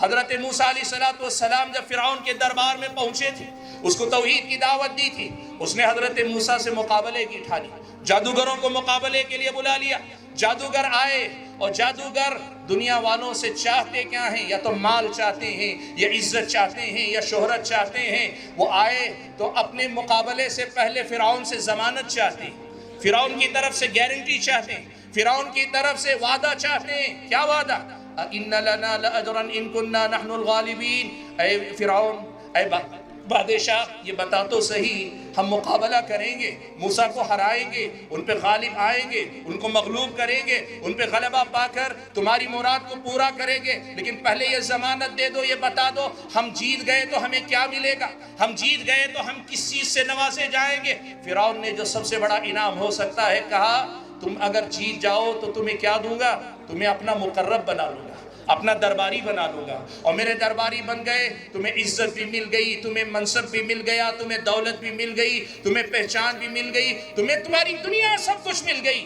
حضرت موسیٰ علیہ السلام جب فرعون کے دربار میں پہنچے تھے، اس کو توحید کی دعوت دی تھی، اس نے حضرت موسیٰ سے مقابلے کی ٹھانی، جادوگروں کو مقابلے کے لیے بلا لیا۔ جادوگر آئے، اور جادوگر دنیا والوں سے چاہتے کیا ہیں؟ یا تو مال چاہتے ہیں، یا عزت چاہتے ہیں، یا شہرت چاہتے ہیں۔ وہ آئے تو اپنے مقابلے سے پہلے فرعون سے ضمانت چاہتے ہیں، فرعون کی طرف سے گارنٹی چاہتے ہیں، فرعون کی طرف سے وعدہ چاہتے ہیں۔ کیا وعدہ؟ اِنَّ لَنَا لَأَجْرًا إِن كُنَّا نَحْنُ الْغَالِبِينَ۔ اے فرعون، اے بادشاہ، یہ بتا تو صحیح، ہم مقابلہ کریں گے، موسیٰ کو ہرائیں گے، ان پہ غالب آئیں گے، ان کو مغلوب کریں گے، ان پہ غلبہ پا کر تمہاری مراد کو پورا کریں گے، لیکن پہلے یہ ضمانت دے دو، یہ بتا دو ہم جیت گئے تو ہمیں کیا ملے گا، ہم جیت گئے تو ہم کس چیز سے نوازے جائیں گے۔ فرعون نے جو سب سے بڑا انعام ہو سکتا ہے کہا، تم اگر جیت جاؤ تو تمہیں کیا دوں گا؟ تمہیں اپنا مقرب بنا لوں گا، اپنا درباری بنا لوں گا، اور میرے درباری بن گئے، تمہیں عزت بھی مل گئی، تمہیں منصب بھی مل گیا، تمہیں دولت بھی مل گئی، تمہیں پہچان بھی مل گئی، تمہیں تمہاری دنیا سب کچھ مل گئی۔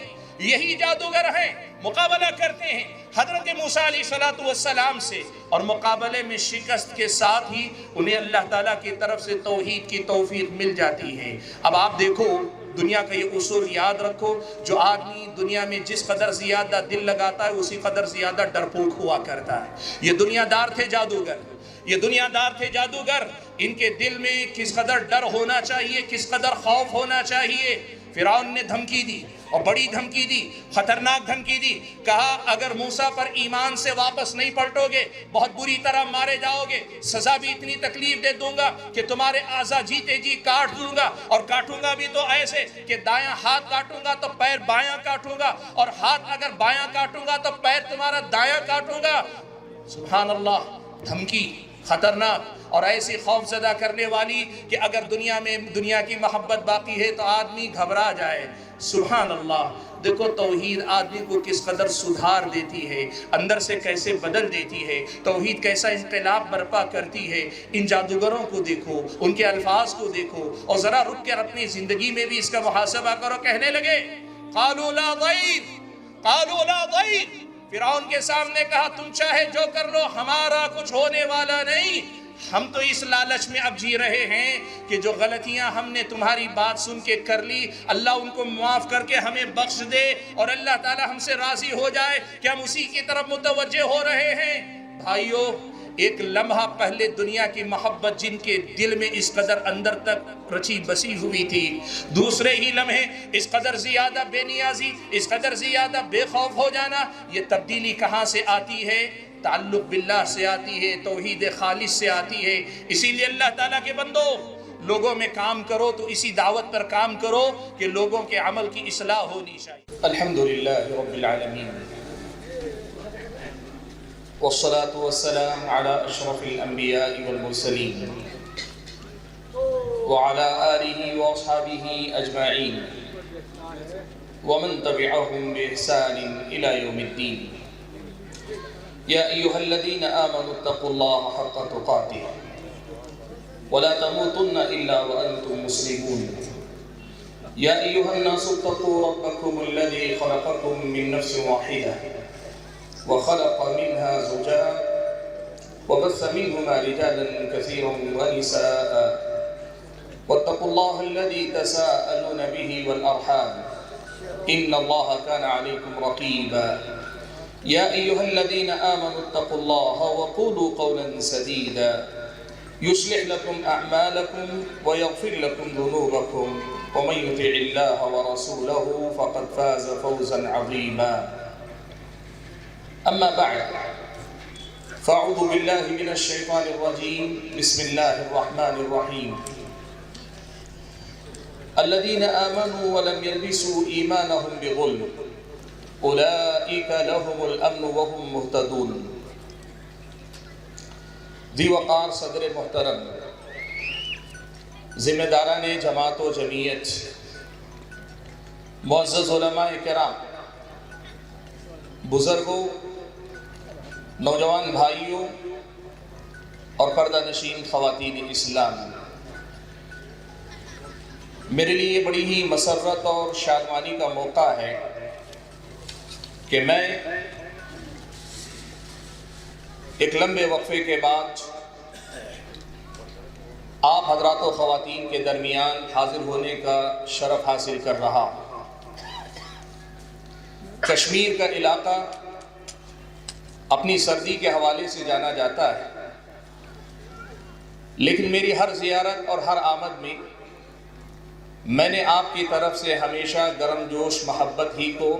یہی جادوگر ہیں، مقابلہ کرتے ہیں حضرت موسیٰ علیہ السلام سے، اور مقابلے میں شکست کے ساتھ ہی انہیں اللہ تعالیٰ کی طرف سے توحید کی توفیق مل جاتی ہے۔ اب آپ دیکھو، دنیا کا یہ اصول یاد رکھو، جو آدمی دنیا میں جس قدر زیادہ دل لگاتا ہے اسی قدر زیادہ ڈرپوک ہوا کرتا ہے۔ یہ دنیا دار تھے جادوگر، یہ دنیا دار تھے جادوگر، ان کے دل میں کس قدر ڈر ہونا چاہیے، کس قدر خوف ہونا چاہیے۔ فرعون نے دھمکی دی، اور بڑی دھمکی دی، خطرناک دھمکی دی، کہا اگر موسیٰ پر ایمان سے واپس نہیں پلٹو گے بہت بری طرح مارے جاؤ گے، سزا بھی اتنی تکلیف دے دوں گا کہ تمہارے اعضاء جیتے جی کاٹ دوں گا، اور کاٹوں گا بھی تو ایسے کہ دایاں ہاتھ کاٹوں گا تو پیر بایاں کاٹوں گا، اور ہاتھ اگر بایاں کاٹوں گا تو پیر تمہارا دایاں کاٹوں گا۔ سبحان اللہ، دھمکی خطرناک اور ایسی خوف زدہ کرنے والی کہ اگر دنیا میں دنیا کی محبت باقی ہے تو آدمی گھبرا جائے۔ سبحان اللہ، دیکھو توحید آدمی کو کس قدر سدھار دیتی ہے، اندر سے کیسے بدل دیتی ہے، توحید کیسا انقلاب برپا کرتی ہے۔ ان جادوگروں کو دیکھو، ان کے الفاظ کو دیکھو، اور ذرا رک کر اپنی زندگی میں بھی اس کا محاسبہ کرو۔ کہنے لگے قالوا لا ضیر، قالوا لا ضیر، فرعون کے سامنے کہا تم چاہے جو کر لو، ہمارا کچھ ہونے والا نہیں۔ ہم تو اس لالچ میں اب جی رہے ہیں کہ جو غلطیاں ہم نے تمہاری بات سن کے کر لی، اللہ ان کو معاف کر کے ہمیں بخش دے، اور اللہ تعالی ہم سے راضی ہو جائے کہ ہم اسی کی طرف متوجہ ہو رہے ہیں۔ بھائیو، ایک لمحہ پہلے دنیا کی محبت جن کے دل میں اس قدر اندر تک رچی بسی ہوئی تھی، دوسرے ہی لمحے اس قدر زیادہ بے نیازی، اس قدر زیادہ بے خوف ہو جانا۔ یہ تبدیلی کہاں سے آتی ہے؟ تعلق باللہ سے آتی ہے، توحید خالص سے آتی ہے۔ اسی لیے اللہ تعالیٰ کے بندو، لوگوں میں کام کرو تو اسی دعوت پر کام کرو کہ لوگوں کے عمل کی اصلاح ہونی چاہیے۔ الحمدللہ رب العالمین، والصلاة والسلام على اشرف الانبیاء والمرسلین وعلى آلہ واصحابہ اجمعین ومن تبعهم بإحسان الى یوم الدین۔ یا ایہا الذین آمنوا اتقوا اللہ حق تقاته ولا تموتن الا وانتم مسلمون۔ یا ایہا الناس اتقوا ربکم الذی خلقکم من نفس واحدہ وخلق منها زوجها وبث منهما رجالا كثيرا ونساء واتقوا الله الذي تساءلون به والأرحام إن الله كان عليكم رقيبا۔ يا أيها الذين آمنوا اتقوا الله وقولوا قولا سديدا يصلح لكم أعمالكم ويغفر لكم ذنوبكم ومن يطع الله ورسوله فقد فاز فوزا عظيما۔ أما بعد، فأعوذ بالله من الشيطان الرجيم، بسم الله الرحمن الرحيم۔ الذين آمنوا ولم يلبسوا إيمانهم بظلم أولئك لهم الأمن وهم مهتدون۔ ذی وقار صدر محترم، ذمہ داران جماعت و جمعیت، معزز علماء کرام، بزرگوں، نوجوان بھائیوں اور پردہ نشین خواتین اسلام، میرے لیے بڑی ہی مسرت اور شادمانی کا موقع ہے کہ میں ایک لمبے وقفے کے بعد آپ حضرات و خواتین کے درمیان حاضر ہونے کا شرف حاصل کر رہا ہوں۔ کشمیر کا علاقہ اپنی سردی کے حوالے سے جانا جاتا ہے، لیکن میری ہر زیارت اور ہر آمد میں نے آپ کی طرف سے ہمیشہ گرم جوش محبت ہی کو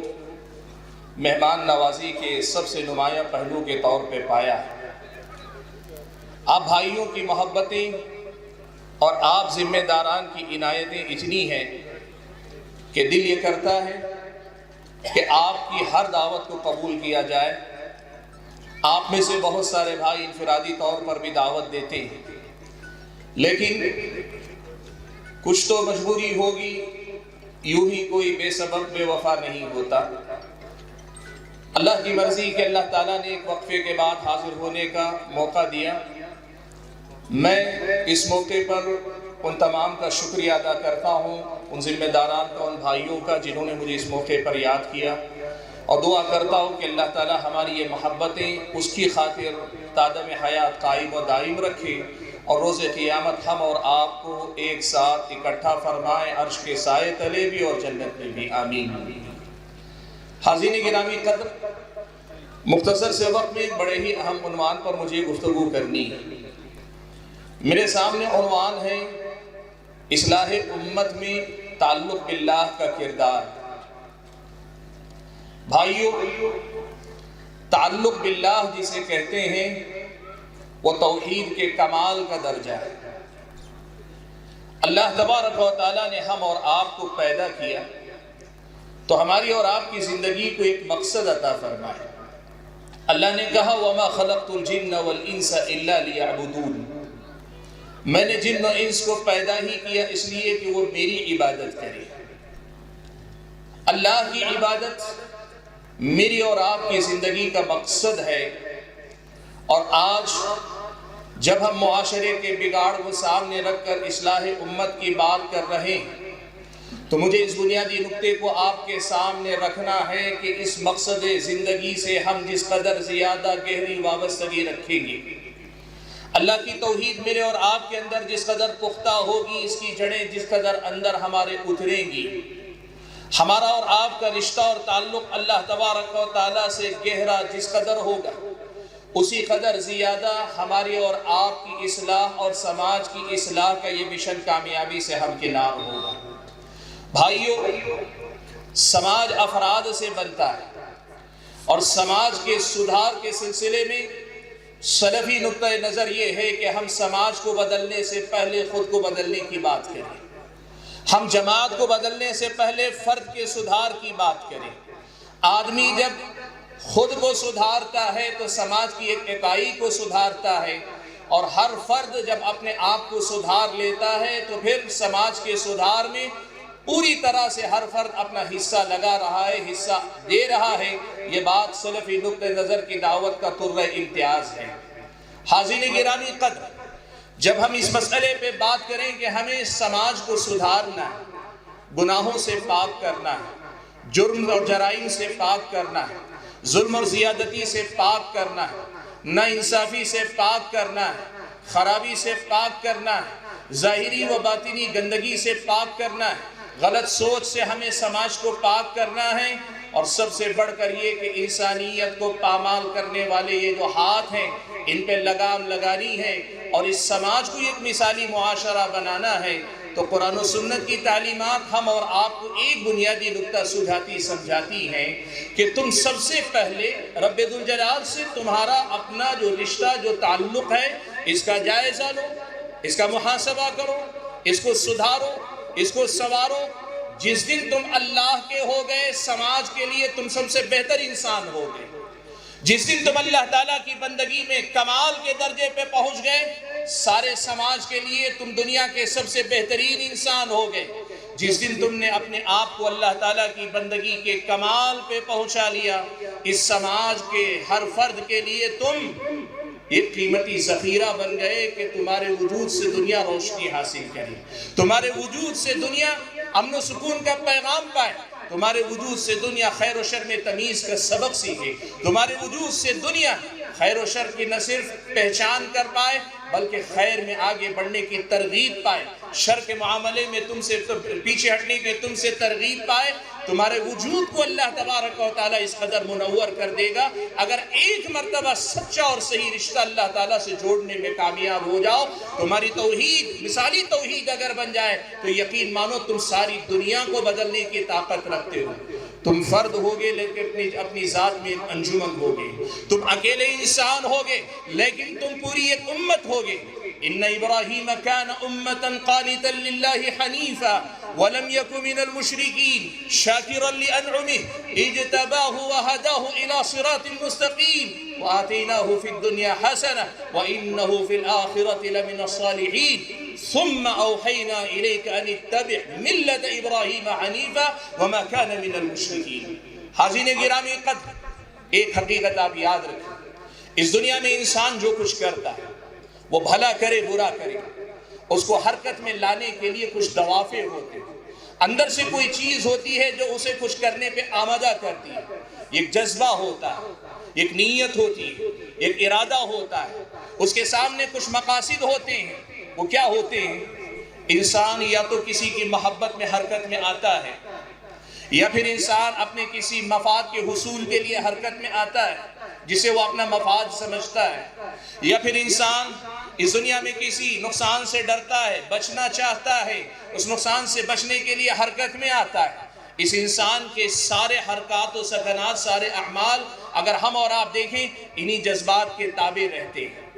مہمان نوازی کے سب سے نمایاں پہلو کے طور پہ پایا ہے۔ آپ بھائیوں کی محبتیں اور آپ ذمہ داران کی عنایتیں اتنی ہیں کہ دل یہ کرتا ہے کہ آپ کی ہر دعوت کو قبول کیا جائے۔ آپ میں سے بہت سارے بھائی انفرادی طور پر بھی دعوت دیتے ہیں، لیکن کچھ تو مجبوری ہوگی، یوں ہی کوئی بے سبب بے وفا نہیں ہوتا۔ اللہ کی مرضی کہ اللہ تعالیٰ نے ایک وقفے کے بعد حاضر ہونے کا موقع دیا۔ میں اس موقع پر ان تمام کا شکریہ ادا کرتا ہوں، ان ذمہ داران کا، ان بھائیوں کا جنہوں نے مجھے اس موقع پر یاد کیا، اور دعا کرتا ہوں کہ اللہ تعالیٰ ہماری یہ محبتیں اس کی خاطر تادم حیات قائم و دائم رکھے، اور روز قیامت ہم اور آپ کو ایک ساتھ اکٹھا فرمائے، عرش کے سائے تلے بھی اور جنت میں بھی، آمین۔ حاضرین گرامی قدر، مختصر سے وقت میں ایک بڑے ہی اہم عنوان پر مجھے گفتگو کرنی ہے۔ میرے سامنے عنوان ہے اصلاح امت میں تعلق باللہ کا کردار۔ بھائیو، تعلق باللہ جسے کہتے ہیں وہ توحید کے کمال کا درجہ ہے۔ اللہ تبارک و تعالیٰ نے ہم اور آپ کو پیدا کیا تو ہماری اور آپ کی زندگی کو ایک مقصد عطا فرمایا۔ اللہ نے کہا وَمَا خَلَقْتُ الْجِنَّ وَالْإِنسَ إِلَّا لِيَعْبُدُونِ، میں نے جن و انس کو پیدا ہی کیا اس لیے کہ وہ میری عبادت کرے۔ اللہ کی عبادت میری اور آپ کی زندگی کا مقصد ہے، اور آج جب ہم معاشرے کے بگاڑ کو سامنے رکھ کر اصلاح امت کی بات کر رہے ہیں تو مجھے اس بنیادی نقطے کو آپ کے سامنے رکھنا ہے کہ اس مقصد زندگی سے ہم جس قدر زیادہ گہری وابستگی رکھیں گے، اللہ کی توحید میرے اور آپ کے اندر جس قدر پختہ ہوگی، اس کی جڑیں جس قدر اندر ہمارے اتریں گی، ہمارا اور آپ کا رشتہ اور تعلق اللہ تبارک و تعالیٰ سے گہرا جس قدر ہوگا، اسی قدر زیادہ ہماری اور آپ کی اصلاح اور سماج کی اصلاح کا یہ مشن کامیابی سے ہمکنار ہوگا۔ بھائیو، سماج افراد سے بنتا ہے، اور سماج کے سدھار کے سلسلے میں سلفی نقطہ نظر یہ ہے کہ ہم سماج کو بدلنے سے پہلے خود کو بدلنے کی بات کریں، ہم جماعت کو بدلنے سے پہلے فرد کے سدھار کی بات کریں۔ آدمی جب خود کو سدھارتا ہے تو سماج کی ایک اکائی کو سدھارتا ہے، اور ہر فرد جب اپنے آپ کو سدھار لیتا ہے تو پھر سماج کے سدھار میں پوری طرح سے ہر فرد اپنا حصہ لگا رہا ہے، حصہ دے رہا ہے۔ یہ بات سلفی نقطہ نظر کی دعوت کا طرز امتیاز ہے۔ حاضرین گرامی قدر، جب ہم اس مسئلے پہ بات کریں کہ ہمیں سماج کو سدھارنا ہے، گناہوں سے پاک کرنا ہے، جرم اور جرائم سے پاک کرنا ہے، ظلم اور زیادتی سے پاک کرنا ہے، ناانصافی سے پاک کرنا ہے، خرابی سے پاک کرنا ہے، ظاہری و باطنی گندگی سے پاک کرنا ہے، غلط سوچ سے ہمیں سماج کو پاک کرنا ہے، اور سب سے بڑھ کر یہ کہ انسانیت کو پامال کرنے والے یہ جو ہاتھ ہیں ان پہ لگام لگانی ہے، اور اس سماج کو ایک مثالی معاشرہ بنانا ہے، تو قرآن و سنت کی تعلیمات ہم اور آپ کو ایک بنیادی نقطہ سجھاتی سمجھاتی ہیں کہ تم سب سے پہلے رب ذوالجلال سے تمہارا اپنا جو رشتہ، جو تعلق ہے، اس کا جائزہ لو، اس کا محاسبہ کرو، اس کو سدھارو، اس کو سنوارو۔ جس دن تم اللہ کے ہو گئے، سماج کے لیے تم سب سے بہتر انسان ہو گئے۔ جس دن تم اللہ تعالیٰ کی بندگی میں کمال کے درجے پہ پہنچ گئے، سارے سماج کے لیے تم دنیا کے سب سے بہترین انسان ہو گئے۔ جس دن تم نے اپنے آپ کو اللہ تعالیٰ کی بندگی کے کمال پہ پہنچا لیا، اس سماج کے ہر فرد کے لیے تم ایک قیمتی ذخیرہ بن گئے کہ تمہارے وجود سے دنیا روشنی حاصل کرے، تمہارے وجود سے دنیا امن و سکون کا پیغام پائے، تمہارے وجود سے دنیا خیر و شر میں تمیز کا سبق سیکھے، تمہارے وجود سے دنیا خیر و شر کی نہ صرف پہچان کر پائے بلکہ خیر میں آگے بڑھنے کی ترغیب پائے، شر کے معاملے میں تم سے پیچھے ہٹنے کی تم سے ترغیب پائے، تمہارے وجود کو اللہ تبارک و تعالیٰ اس قدر منور کر دے گا۔ اگر ایک مرتبہ سچا اور صحیح رشتہ اللہ تعالیٰ سے جوڑنے میں کامیاب ہو جاؤ، تمہاری توحید مثالی توحید اگر بن جائے تو یقین مانو تم ساری دنیا کو بدلنے کی طاقت رکھتے ہو۔ تم فرد ہوگے لیکن اپنی ذات میں انجمن ہوگے، تم اکیلے انسان ہوگے لیکن تم پوری ایک امت ہوگے۔ ان ابراہیم کان امتا قانتا للہ حنیفا ولم یک من المشرکین شاکرا لانعمہ اجتباہ وہداہ الى صراط مستقیم وآتیناہ فی الدنیا حسنہ وانہ فی الآخرۃ لمن الصالحین ثم اوحینا الیک ان اتبع ملت ابراہیم حنیفا وما کان من المشرکین۔ حاضرین گرامی قدر، ایک حقیقت آپ یاد رکھیں، اس دنیا میں انسان جو کچھ کرتا ہے وہ بھلا کرے برا کرے، اس کو حرکت میں لانے کے لیے کچھ دوافع ہوتے ہیں، اندر سے کوئی چیز ہوتی ہے جو اسے کچھ کرنے پہ آمادہ کرتی ہے، ایک جذبہ ہوتا ہے، ایک نیت ہوتی ہے، ایک ارادہ ہوتا ہے، اس کے سامنے کچھ مقاصد ہوتے ہیں۔ وہ کیا ہوتے ہیں؟ انسان یا تو کسی کی محبت میں حرکت میں آتا ہے، یا پھر انسان اپنے کسی مفاد کے حصول کے لیے حرکت میں آتا ہے جسے وہ اپنا مفاد سمجھتا ہے، یا پھر انسان اس دنیا میں کسی نقصان سے ڈرتا ہے، بچنا چاہتا ہے، اس نقصان سے بچنے کے لیے حرکت میں آتا ہے۔ اس انسان کے سارے حرکات و سکنات، سارے اعمال اگر ہم اور آپ دیکھیں انہی جذبات کے تابع رہتے ہیں۔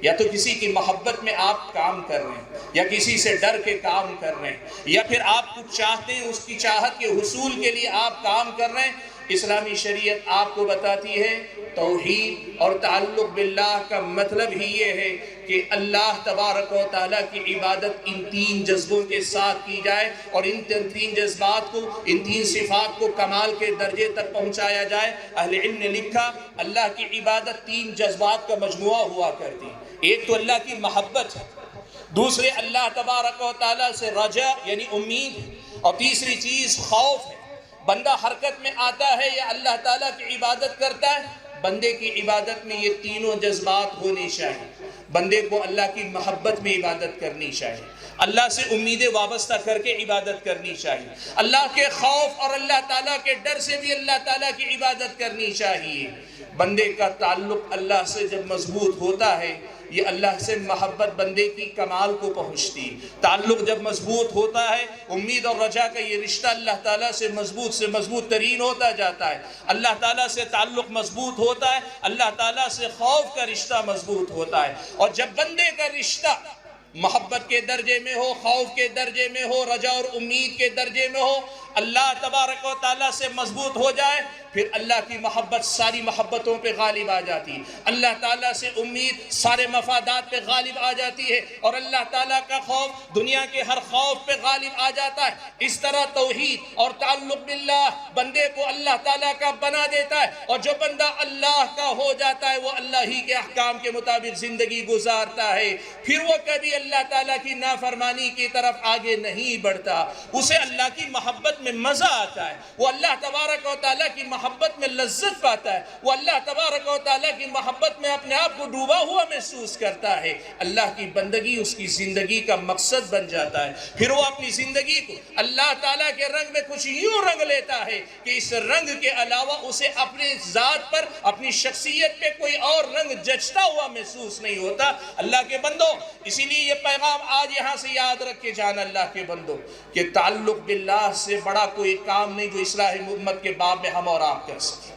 یا تو کسی کی محبت میں آپ کام کر رہے ہیں، یا کسی سے ڈر کے کام کر رہے ہیں، یا پھر آپ کچھ چاہتے ہیں، اس کی چاہت کے حصول کے لیے آپ کام کر رہے ہیں۔ اسلامی شریعت آپ کو بتاتی ہے توحید اور تعلق باللہ کا مطلب ہی یہ ہے کہ اللہ تبارک و تعالیٰ کی عبادت ان تین جذبوں کے ساتھ کی جائے، اور ان تین جذبات کو، ان تین صفات کو کمال کے درجے تک پہنچایا جائے۔ اہل علم نے لکھا اللہ کی عبادت تین جذبات کا مجموعہ ہوا کرتی ہے۔ ایک تو اللہ کی محبت ہے، دوسرے اللہ تبارک و تعالیٰ سے رجا یعنی امید، اور تیسری چیز خوف ہے۔ بندہ حرکت میں آتا ہے یا اللہ تعالیٰ کی عبادت کرتا ہے، بندے کی عبادت میں یہ تینوں جذبات ہونے چاہیے۔ بندے کو اللہ کی محبت میں عبادت کرنی چاہیے، اللہ سے امیدیں وابستہ کر کے عبادت کرنی چاہیے، اللہ کے خوف اور اللہ تعالیٰ کے ڈر سے بھی اللہ تعالیٰ کی عبادت کرنی چاہیے۔ بندے کا تعلق اللہ سے جب مضبوط ہوتا ہے، یہ اللہ سے محبت بندے کی کمال کو پہنچتی۔ تعلق جب مضبوط ہوتا ہے، امید اور رجا کا یہ رشتہ اللہ تعالیٰ سے مضبوط ترین ہوتا جاتا ہے۔ اللہ تعالیٰ سے تعلق مضبوط ہوتا ہے، اللہ تعالیٰ سے خوف کا رشتہ مضبوط ہوتا ہے۔ اور جب بندے کا رشتہ محبت کے درجے میں ہو، خوف کے درجے میں ہو، رجا اور امید کے درجے میں ہو، اللہ تبارک و تعالیٰ سے مضبوط ہو جائے، پھر اللہ کی محبت ساری محبتوں پہ غالب آ جاتی ہے، اللہ تعالیٰ سے امید سارے مفادات پہ غالب آ جاتی ہے، اور اللہ تعالیٰ کا خوف دنیا کے ہر خوف پہ غالب آ جاتا ہے۔ اس طرح توحید اور تعلق باللہ بندے کو اللہ تعالیٰ کا بنا دیتا ہے، اور جو بندہ اللہ کا ہو جاتا ہے وہ اللہ ہی کے احکام کے مطابق زندگی گزارتا ہے، پھر وہ کبھی اللہ تعالیٰ کی نافرمانی کی طرف آگے نہیں بڑھتا۔ اسے اللہ کی محبت میں مزہ آتا ہے، وہ اللہ تبارک و تعالیٰ کی محبت میں لذت پاتا ہے، وہ اللہ تبارک و تعالیٰ کی محبت میں اپنے آپ کو ڈوبا ہوا محسوس کرتا ہے۔ اللہ کی بندگی اس کی زندگی کا مقصد بن جاتا ہے، پھر وہ اپنی زندگی کو اللہ تعالیٰ کے رنگ میں کچھ یوں رنگ لیتا ہے کہ اس رنگ کے علاوہ اسے اپنے ذات پر، اپنی شخصیت پہ کوئی اور رنگ جچتا ہوا محسوس نہیں ہوتا۔ اللہ کے بندوں، اسی لیے یہ پیغام آج یہاں سے یاد رکھ کے جانا اللہ کے بندوں کہ تعلق باللہ سے بڑا کوئی کام نہیں جو اصلاح امت کے باب میں ہم اور آپ کر سکیں۔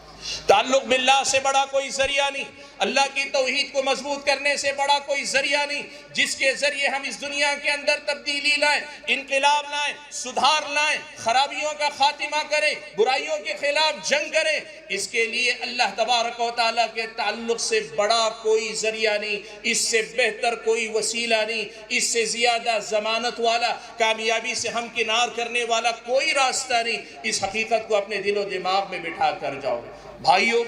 تعلق باللہ سے بڑا کوئی ذریعہ نہیں، اللہ کی توحید کو مضبوط کرنے سے بڑا کوئی ذریعہ نہیں، جس کے ذریعے ہم اس دنیا کے اندر تبدیلی لائیں، انقلاب لائیں، سدھار لائیں، خرابیوں کا خاتمہ کریں، برائیوں کے خلاف جنگ کریں۔ اس کے لیے اللہ تبارک و تعالیٰ کے تعلق سے بڑا کوئی ذریعہ نہیں، اس سے بہتر کوئی وسیلہ نہیں، اس سے زیادہ ضمانت والا، کامیابی سے ہمکنار کرنے والا کوئی راستہ نہیں۔ اس حقیقت کو اپنے دل و دماغ میں بٹھا کر جاؤ۔ بھائیو،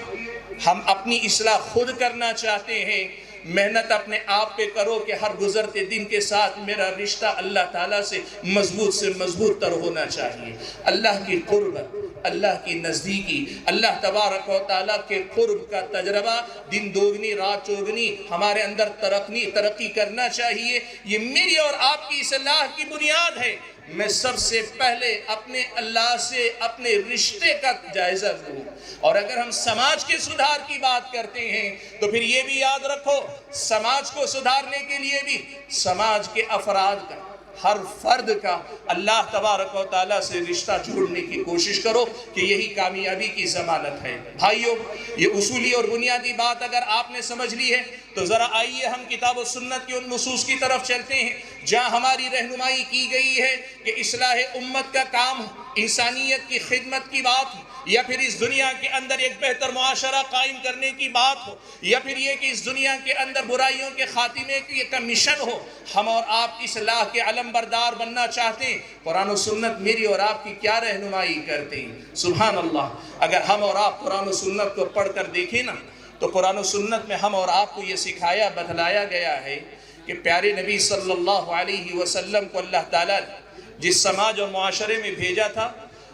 ہم اپنی اصلاح خود کرنا چاہتے ہیں محنت اپنے آپ پہ کرو کہ ہر گزرتے دن کے ساتھ میرا رشتہ اللہ تعالیٰ سے مضبوط تر ہونا چاہیے۔ اللہ کی قربت، اللہ کی نزدیکی، اللہ تبارک و تعالیٰ کے قرب کا تجربہ دن دوگنی رات چوگنی ہمارے اندر ترقی کرنا چاہیے۔ یہ میری اور آپ کی اصلاح کی بنیاد ہے۔ میں سب سے پہلے اپنے اللہ سے اپنے رشتے کا جائزہ لوں، اور اگر ہم سماج کے سدھار کی بات کرتے ہیں تو پھر یہ بھی یاد رکھو، سماج کو سدھارنے کے لیے بھی سماج کے افراد کا، ہر فرد کا اللہ تبارک و تعالیٰ سے رشتہ جوڑنے کی کوشش کرو کہ یہی کامیابی کی ضمانت ہے۔ بھائیو، یہ اصولی اور بنیادی بات اگر آپ نے سمجھ لی ہے تو ذرا آئیے ہم کتاب و سنت کی ان نصوص کی طرف چلتے ہیں جہاں ہماری رہنمائی کی گئی ہے کہ اصلاح امت کا کام انسانیت کی خدمت کی بات ہو، یا پھر اس دنیا کے اندر ایک بہتر معاشرہ قائم کرنے کی بات ہو، یا پھر یہ کہ اس دنیا کے اندر برائیوں کے خاتمے کی ایک مشن ہو۔ ہم اور آپ اصلاح کے علم بردار بننا چاہتے ہیں، قرآن و سنت میری اور آپ کی کیا رہنمائی کرتے ہیں؟ سبحان اللہ، اگر ہم اور آپ قرآن و سنت کو پڑھ کر دیکھیں نا تو قرآن و سنت میں ہم اور آپ کو یہ سکھایا بتلایا گیا ہے کہ پیارے نبی صلی اللہ علیہ وسلم کو اللہ تعالیٰ نے جس سماج اور معاشرے میں بھیجا تھا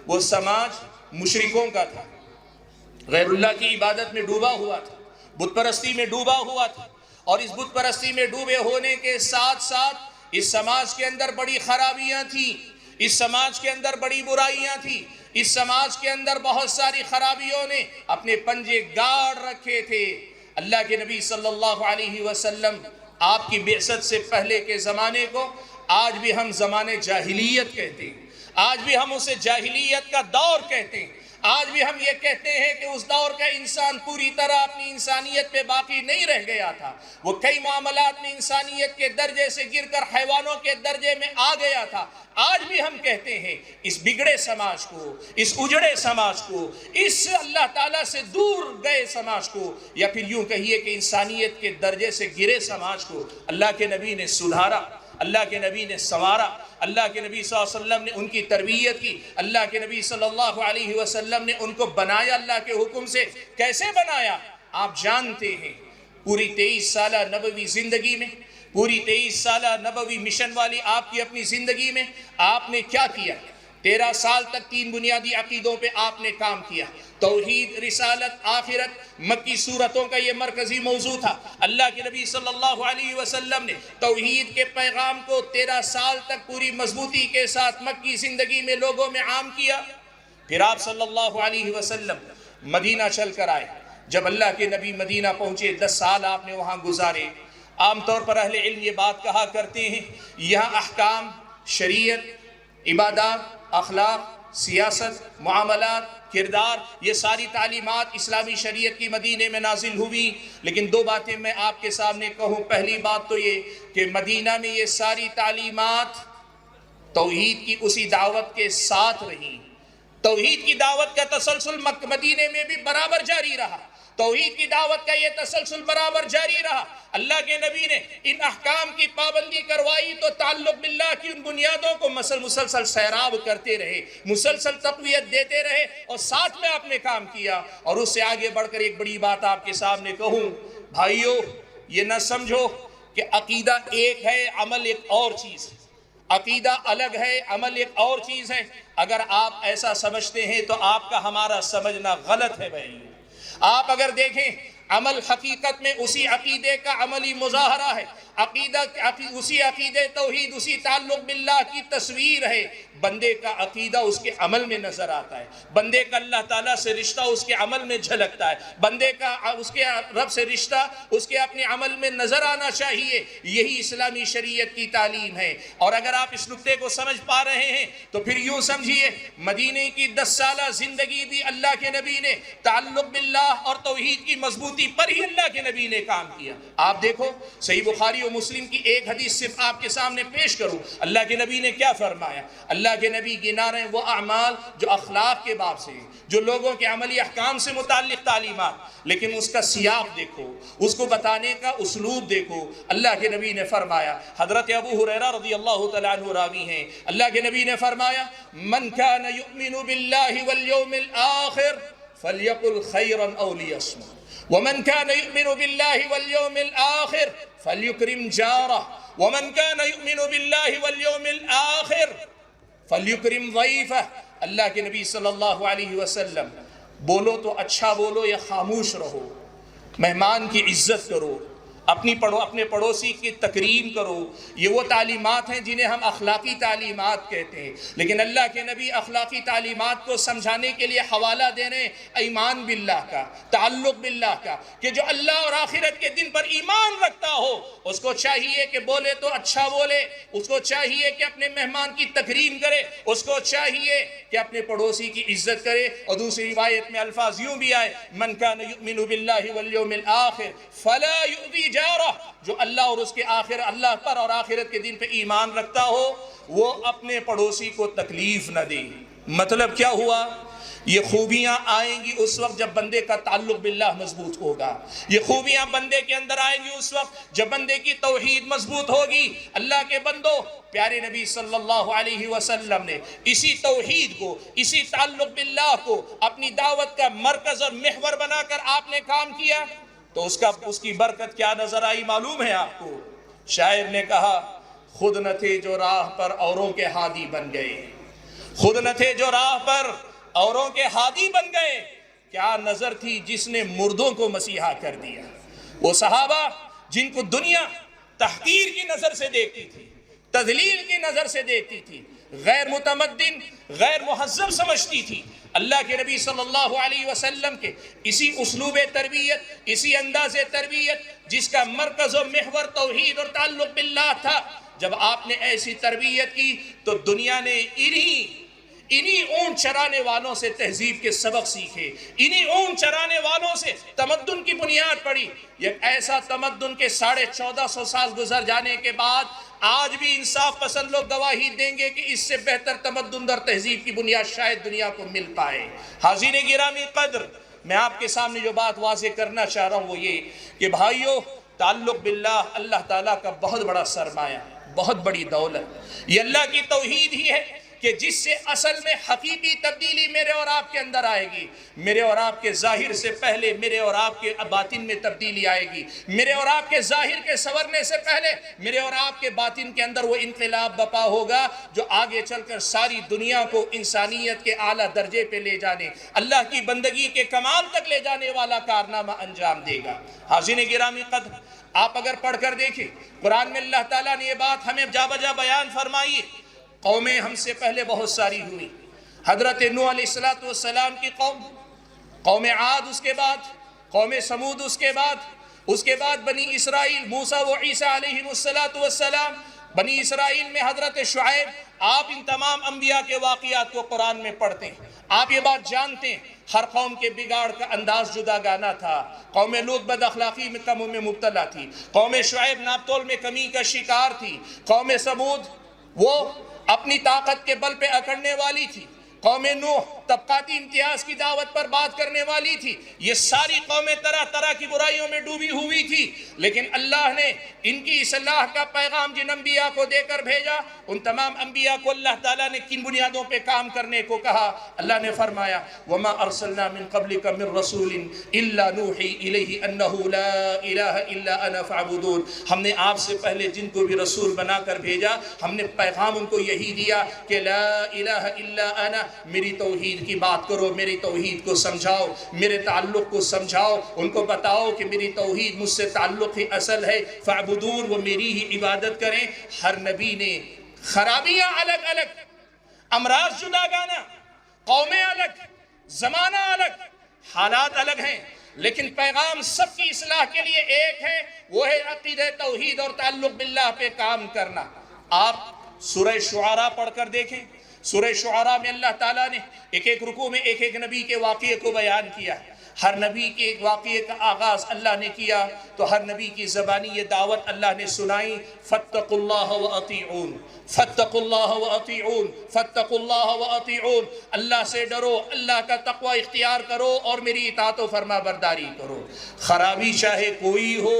وہ سماج مشرکوں کا تھا، غیر اللہ کی عبادت میں ڈوبا ہوا تھا، بت پرستی میں ڈوبا ہوا تھا، اور اس بت پرستی میں ڈوبے ہونے کے ساتھ ساتھ اس سماج کے اندر بڑی خرابیاں تھیں، اس سماج کے اندر بڑی برائیاں تھیں، اس سماج کے اندر بہت ساری خرابیوں نے اپنے پنجے گاڑ رکھے تھے۔ اللہ کے نبی صلی اللہ علیہ وسلم آپ کی بعثت سے پہلے کے زمانے کو آج بھی ہم زمانے جاہلیت کہتے ہیں، آج بھی ہم اسے جاہلیت کا دور کہتے ہیں، آج بھی ہم یہ کہتے ہیں کہ اس دور کا انسان پوری طرح اپنی انسانیت پہ باقی نہیں رہ گیا تھا، وہ کئی معاملات میں انسانیت کے درجے سے گر کر حیوانوں کے درجے میں آ گیا تھا۔ آج بھی ہم کہتے ہیں اس بگڑے سماج کو، اس اجڑے سماج کو، اس اللہ تعالیٰ سے دور گئے سماج کو، یا پھر یوں کہیے کہ انسانیت کے درجے سے گرے سماج کو اللہ کے نبی نے سدھارا، اللہ کے نبی نے سنوارا، اللہ کے نبی صلی اللہ علیہ وسلم نے ان کی تربیت کی، اللہ کے نبی صلی اللہ علیہ وسلم نے ان کو بنایا اللہ کے حکم سے۔ کیسے بنایا آپ جانتے ہیں، پوری 23 سالہ نبوی زندگی میں، پوری 23 سالہ نبوی مشن والی آپ کی اپنی زندگی میں آپ نے کیا کیا؟ 13 سال تک 3 بنیادی عقیدوں پہ آپ نے کام کیا، توحید، رسالت، آخرت۔ مکی صورتوں کا یہ مرکزی موضوع تھا۔ اللہ کے نبی صلی اللہ علیہ وسلم نے توحید کے پیغام کو 13 سال تک پوری مضبوطی کے ساتھ مکی زندگی میں لوگوں میں عام کیا۔ پھر آپ صلی اللہ علیہ وسلم مدینہ چل کر آئے۔ جب اللہ کے نبی مدینہ پہنچے 10 سال آپ نے وہاں گزارے۔ عام طور پر اہل علم یہ بات کہا کرتے ہیں یہاں احکام، شریعت، عبادات، اخلاق، سیاست، معاملات، کردار، یہ ساری تعلیمات اسلامی شریعت کی مدینے میں نازل ہوئی۔ لیکن 2 باتیں میں آپ کے سامنے کہوں۔ پہلی بات تو یہ کہ مدینہ میں یہ ساری تعلیمات توحید کی اسی دعوت کے ساتھ رہیں۔ توحید کی دعوت کا تسلسل مدینے میں بھی برابر جاری رہا، توحید کی دعوت کا یہ تسلسل برابر جاری رہا۔ اللہ کے نبی نے ان احکام کی پابندی کروائی تو تعلق باللہ کی ان بنیادوں کو مسلسل سیراب کرتے رہے، مسلسل تقویت دیتے رہے، اور ساتھ میں آپ نے کام کیا۔ اور اس سے آگے بڑھ کر ایک بڑی بات آپ کے سامنے کہوں، بھائیو یہ نہ سمجھو کہ عقیدہ ایک ہے، عمل ایک اور چیز ہے۔ عقیدہ الگ ہے، عمل ایک اور چیز ہے۔ اگر آپ ایسا سمجھتے ہیں تو آپ کا ہمارا سمجھنا غلط ہے بھائی۔ آپ اگر دیکھیں عمل حقیقت میں اسی عقیدے کا عملی مظاہرہ ہے، عقیدہ اسی عقیدے توحید، اسی تعلق باللہ کی تصویر ہے۔ بندے کا عقیدہ اس کے عمل میں نظر آتا ہے، بندے کا اللہ تعالیٰ سے رشتہ اس کے عمل میں جھلکتا ہے، بندے کا اس کے رب سے رشتہ اس کے اپنے عمل میں نظر آنا چاہیے۔ یہی اسلامی شریعت کی تعلیم ہے۔ اور اگر آپ اس نقطے کو سمجھ پا رہے ہیں تو پھر یوں سمجھیے مدینے کی 10 سالہ زندگی بھی اللہ کے نبی نے تعلق باللہ اور توحید کی مضبوطی پر ہی اللہ کے نبی نے کام کیا۔ آپ دیکھو صحیح بخاری و مسلم کی ایک حدیث صرف آپ کے سامنے پیش کروں، اللہ کے نبی نے کیا فرمایا؟ اللہ کے نبی گنا رہے ہیں وہ اعمال جو اخلاق کے باب سے ہیں، جو لوگوں کے عملی احکام سے متعلق تعلیمات، لیکن اس کا سیاق دیکھو، اس کو بتانے کا اسلوب دیکھو۔ اللہ کے نبی نے فرمایا، حضرت ابو ہریرہ رضی اللہ تعالیٰ عنہ راوی ہیں، اللہ کے نبی نے فرمایا من کان یؤمن باللہ والیوم الآخر فَلْيَقُلْ خَيْرًا أَوْ لِيَصْمُتْ وَمَنْ كَانَ يُؤْمِنُ بِاللَّهِ وَالْيَوْمِ الْآخِرِ فَلْيُكْرِمْ جَارَهُ وَمَنْ كَانَ يُؤْمِنُ بِاللَّهِ وَالْيَوْمِ الْآخِرِ فَلْيُكْرِمْ ضَيْفَهُ۔ اللہ کے نبی صلی اللہ علیہ وسلم بولو تو اچھا بولو یا خاموش رہو، مہمان کی عزت کرو، اپنے پڑوسی کی تکریم کرو، یہ وہ تعلیمات ہیں جنہیں ہم اخلاقی تعلیمات کہتے ہیں۔ لیکن اللہ کے نبی اخلاقی تعلیمات کو سمجھانے کے لیے حوالہ دے رہے ہیں ایمان باللہ کا، تعلق باللہ کا، کہ جو اللہ اور آخرت کے دن پر ایمان رکھتا ہو اس کو چاہیے کہ بولے تو اچھا بولے، اس کو چاہیے کہ اپنے مہمان کی تکریم کرے، اس کو چاہیے کہ اپنے پڑوسی کی عزت کرے۔ اور دوسری روایت میں الفاظ یوں بھی آئے، من کان یؤمن باللہ والیوم الآخر فلا یؤذی جارہ، جو اللہ اور اس کے اللہ پر اور آخرت کے دن پہ ایمان رکھتا ہو وہ اپنے پڑوسی کو تکلیف نہ دے۔ مطلب کیا ہوا؟ یہ خوبیاں آئیں گی اس وقت جب بندے کا تعلق باللہ مضبوط ہوگا، یہ خوبیاں بندے کے اندر آئیں گی اس وقت جب بندے کی توحید مضبوط ہوگی۔ اللہ کے بندو، پیارے نبی صلی اللہ علیہ وسلم نے اسی توحید کو، اسی تعلق باللہ کو اپنی دعوت کا مرکز اور محور بنا کر آپ نے کام کیا تو اس کی برکت کیا نظر آئی معلوم ہے آپ کو؟ شاعر نے کہا، خود نہ تھے جو راہ پر اوروں کے ہادی بن گئے، خود نہ تھے جو راہ پر اوروں کے ہادی بن گئے، کیا نظر تھی جس نے مردوں کو مسیحا کر دیا۔ وہ صحابہ جن کو دنیا تحقیر کی نظر سے دیکھتی تھی، تذلیل کی نظر سے دیکھتی تھی، غیر متمدن، غیر مہذب سمجھتی تھی، اللہ کے نبی صلی اللہ علیہ وسلم کے اسی اسلوب تربیت، اسی انداز تربیت جس کا مرکز و محور توحید اور تعلق باللہ تھا، جب آپ نے ایسی تربیت کی تو دنیا نے انہی اونٹ چرانے والوں سے تہذیب کے سبق سیکھے، انہی اونٹ چرانے والوں سے تمدن کی بنیاد پڑی۔ یہ ایسا تمدن کے 1450 سال گزر جانے کے بعد آج بھی انصاف پسند لوگ گواہی دیں گے کہ اس سے بہتر تمدن اور تہذیب کی بنیاد شاید دنیا کو مل پائے۔ حاضرین گرامی قدر، میں آپ کے سامنے جو بات واضح کرنا چاہ رہا ہوں وہ یہ کہ بھائیو، تعلق باللہ اللہ تعالیٰ کا بہت بڑا سرمایہ، بہت بڑی دولت، یہ اللہ کی توحید ہی ہے کہ جس سے اصل میں حقیقی تبدیلی میرے اور آپ کے اندر آئے گی۔ میرے اور آپ کے ظاہر سے پہلے میرے اور آپ کے باطن میں تبدیلی آئے گی، میرے اور آپ کے ظاہر کے سنورنے سے پہلے میرے اور آپ کے باطن کے اندر وہ انقلاب بپا ہوگا جو آگے چل کر ساری دنیا کو انسانیت کے اعلیٰ درجے پہ لے جانے، اللہ کی بندگی کے کمال تک لے جانے والا کارنامہ انجام دے گا۔ حاضرین گرامی قدر، آپ اگر پڑھ کر دیکھیں قرآن میں اللہ تعالیٰ نے یہ بات ہمیں جا بجا بیان فرمائی۔ قومیں ہم سے پہلے بہت ساری ہوئی، حضرت نوح علیہ السلام کی قوم عاد، اس کے بعد قوم سمود، اس کے بعد بنی اسرائیل، موسیٰ و عیسیٰ علیہ السلام، بنی اسرائیل میں حضرت شعیب۔ آپ ان تمام انبیاء کے واقعات کو قرآن میں پڑھتے ہیں، آپ یہ بات جانتے ہیں ہر قوم کے بگاڑ کا انداز جدا گانا تھا۔ قوم لوط بد اخلاقی میں کموں میں مبتلا تھی، قوم شعیب ناپتول میں کمی کا شکار تھی، قوم سمود وہ اپنی طاقت کے بل پہ اکڑنے والی تھی، قوم نوح طبقاتی امتیاز کی دعوت پر بات کرنے والی تھی۔ یہ ساری قومیں طرح طرح کی برائیوں میں ڈوبی ہوئی تھی، لیکن اللہ نے ان کی اصلاح کا پیغام جن انبیاء کو دے کر بھیجا، ان تمام انبیاء کو اللہ تعالیٰ نے کن بنیادوں پہ کام کرنے کو کہا؟ اللہ نے فرمایا وَمَا أَرْسَلْنَا مِن قَبْلِكَ مِن رَسُولٍ إِلَّا نُوحِي إِلَيْهِ أَنَّهُ لَا إِلَهَ إِلَّا أَنَا فَاعْبُدُونِ۔ ہم نے آپ سے پہلے جن کو بھی رسول بنا کر بھیجا، ہم نے پیغام ان کو یہی دیا کہ لا الہ الا انا، میری توحید کی بات کرو، میری توحید کو سمجھاؤ، میرے تعلق کو سمجھاؤ، ان کو بتاؤ کہ میری توحید مجھ سے تعلق ہی اصل ہے، فاعبدون، وہ میری ہی عبادت کریں۔ ہر نبی نے خرابیاں الگ الگ، امراض جدا گانا، قومیں الگ، زمانہ الگ، حالات الگ ہیں، لیکن پیغام سب کی اصلاح کے لیے ایک ہے، وہ ہے عقیدہ توحید اور تعلق باللہ پہ کام کرنا۔ آپ سورہ شعراء پڑھ کر دیکھیں، سورہ شعراء میں اللہ تعالیٰ نے ایک ایک رکوع میں ایک ایک نبی کے واقعے کو بیان کیا۔ ہر نبی کے ایک واقعے کا آغاز اللہ نے کیا تو ہر نبی کی زبانی یہ دعوت اللہ نے سنائی، فاتقوا اللہ وأطیعون، فاتقوا اللہ وأطیعون، فاتقوا اللہ وأطیعون، اللہ سے ڈرو، اللہ کا تقوی اختیار کرو اور میری اطاعت و فرما برداری کرو۔ خرابی چاہے کوئی ہو،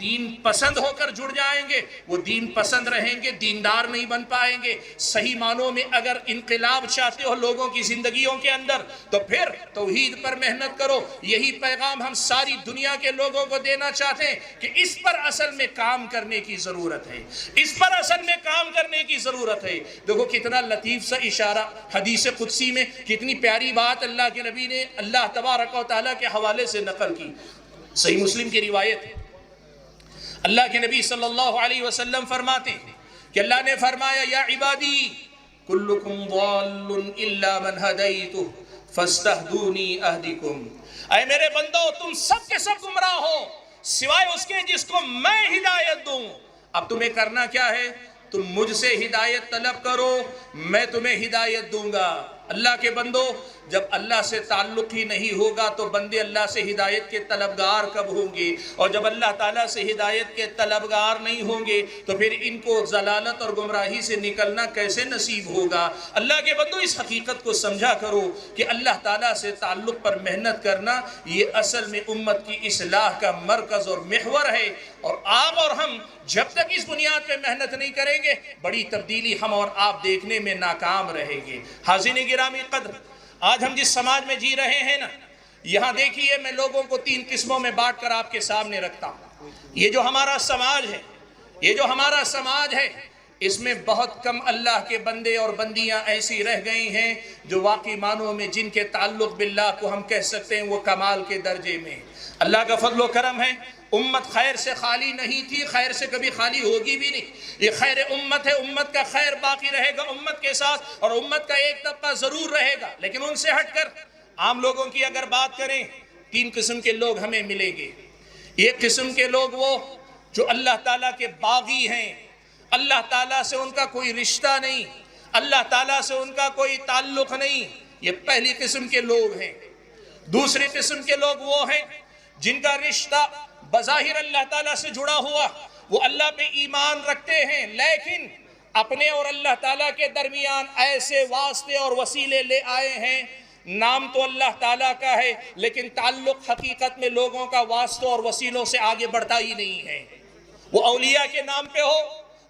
دین پسند ہو کر جڑ جائیں گے وہ دین پسند رہیں گے، دیندار نہیں بن پائیں گے۔ صحیح معنوں میں اگر انقلاب چاہتے ہو لوگوں کی زندگیوں کے اندر تو پھر توحید پر محنت کرو۔ یہی پیغام ہم ساری دنیا کے لوگوں کو دینا چاہتے ہیں کہ اس پر اصل میں کام کرنے کی ضرورت ہے، اس پر اصل میں کام کرنے کی ضرورت ہے۔ دیکھو کتنا لطیف سا اشارہ حدیث قدسی میں، کتنی پیاری بات اللہ کے نبی نے اللہ تبارک و تعالیٰ کے حوالے سے نقل کی۔ صحیح مسلم کی روایت ہے، اللہ کے نبی صلی اللہ علیہ وسلم فرماتے ہیں کہ اللہ نے فرمایا یا عبادی کلکم ضال الا من ہدیتہ فاستہدونی اہدکم، اے میرے بندو تم سب کے سب گمراہ ہو سوائے اس کے جس کو میں ہدایت دوں۔ اب تمہیں کرنا کیا ہے؟ تم مجھ سے ہدایت طلب کرو، میں تمہیں ہدایت دوں گا۔ اللہ کے بندو جب اللہ سے تعلق ہی نہیں ہوگا تو بندے اللہ سے ہدایت کے طلبگار کب ہوں گے؟ اور جب اللہ تعالیٰ سے ہدایت کے طلبگار نہیں ہوں گے تو پھر ان کو ضلالت اور گمراہی سے نکلنا کیسے نصیب ہوگا؟ اللہ کے بندو اس حقیقت کو سمجھا کرو کہ اللہ تعالیٰ سے تعلق پر محنت کرنا یہ اصل میں امت کی اصلاح کا مرکز اور محور ہے، اور آپ اور ہم جب تک اس بنیاد پہ محنت نہیں کریں گے بڑی تبدیلی ہم اور آپ دیکھنے میں ناکام رہیں گے۔ حاضرین گرامی قدر، آج ہم جس سماج میں جی رہے ہیں نا، یہاں دیکھیے میں لوگوں کو 3 قسموں میں بانٹ کر آپ کے سامنے رکھتا ہوں۔ یہ جو ہمارا سماج ہے اس میں بہت کم اللہ کے بندے اور بندیاں ایسی رہ گئی ہیں جو واقعی معنوں میں جن کے تعلق باللہ کو ہم کہہ سکتے ہیں وہ کمال کے درجے میں۔ اللہ کا فضل و کرم ہے، امت خیر سے خالی نہیں تھی، خیر سے کبھی خالی ہوگی بھی نہیں۔ یہ خیر امت ہے، امت کا خیر باقی رہے گا امت کے ساتھ، اور امت کا ایک طبقہ ضرور رہے گا، لیکن ان سے ہٹ کر عام لوگوں کی اگر بات کریں 3 قسم کے لوگ ہمیں ملیں گے۔ ایک قسم کے لوگ وہ جو اللہ تعالیٰ کے باغی ہیں، اللہ تعالیٰ سے ان کا کوئی رشتہ نہیں، اللہ تعالیٰ سے ان کا کوئی تعلق نہیں، یہ پہلی قسم کے لوگ ہیں۔ دوسری قسم کے لوگ وہ ہیں جن کا رشتہ بظاہر اللہ تعالیٰ سے جڑا ہوا، وہ اللہ پہ ایمان رکھتے ہیں، لیکن اپنے اور اللہ تعالیٰ کے درمیان ایسے واسطے اور وسیلے لے آئے ہیں، نام تو اللہ تعالیٰ کا ہے لیکن تعلق حقیقت میں لوگوں کا واسطوں اور وسیلوں سے آگے بڑھتا ہی نہیں ہے۔ وہ اولیاء کے نام پہ ہو،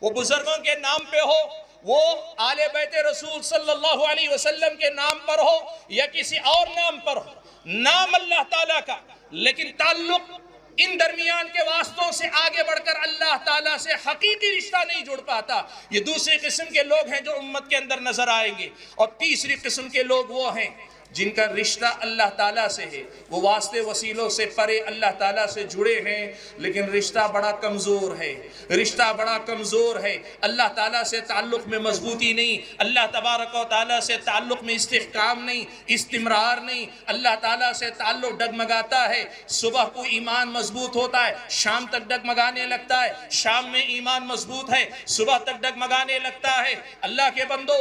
وہ بزرگوں کے نام پہ ہو، وہ آل بیت رسول صلی اللہ علیہ وسلم کے نام پر ہو یا کسی اور نام پر ہو، نام اللہ تعالیٰ کا لیکن تعلق ان درمیان کے واسطوں سے آگے بڑھ کر اللہ تعالیٰ سے حقیقی رشتہ نہیں جڑ پاتا۔ یہ دوسری قسم کے لوگ ہیں جو امت کے اندر نظر آئیں گے۔ اور تیسری قسم کے لوگ وہ ہیں جن کا رشتہ اللہ تعالیٰ سے ہے، وہ واسطے وسیلوں سے پرے اللہ تعالیٰ سے جڑے ہیں لیکن رشتہ بڑا کمزور ہے، رشتہ بڑا کمزور ہے، اللہ تعالیٰ سے تعلق میں مضبوطی نہیں، اللہ تبارک و تعالیٰ سے تعلق میں استحکام نہیں، استمرار نہیں، اللہ تعالیٰ سے تعلق ڈگمگاتا ہے۔ صبح کو ایمان مضبوط ہوتا ہے، شام تک ڈگمگانے لگتا ہے، شام میں ایمان مضبوط ہے، صبح تک ڈگمگانے لگتا ہے۔ اللہ کے بندو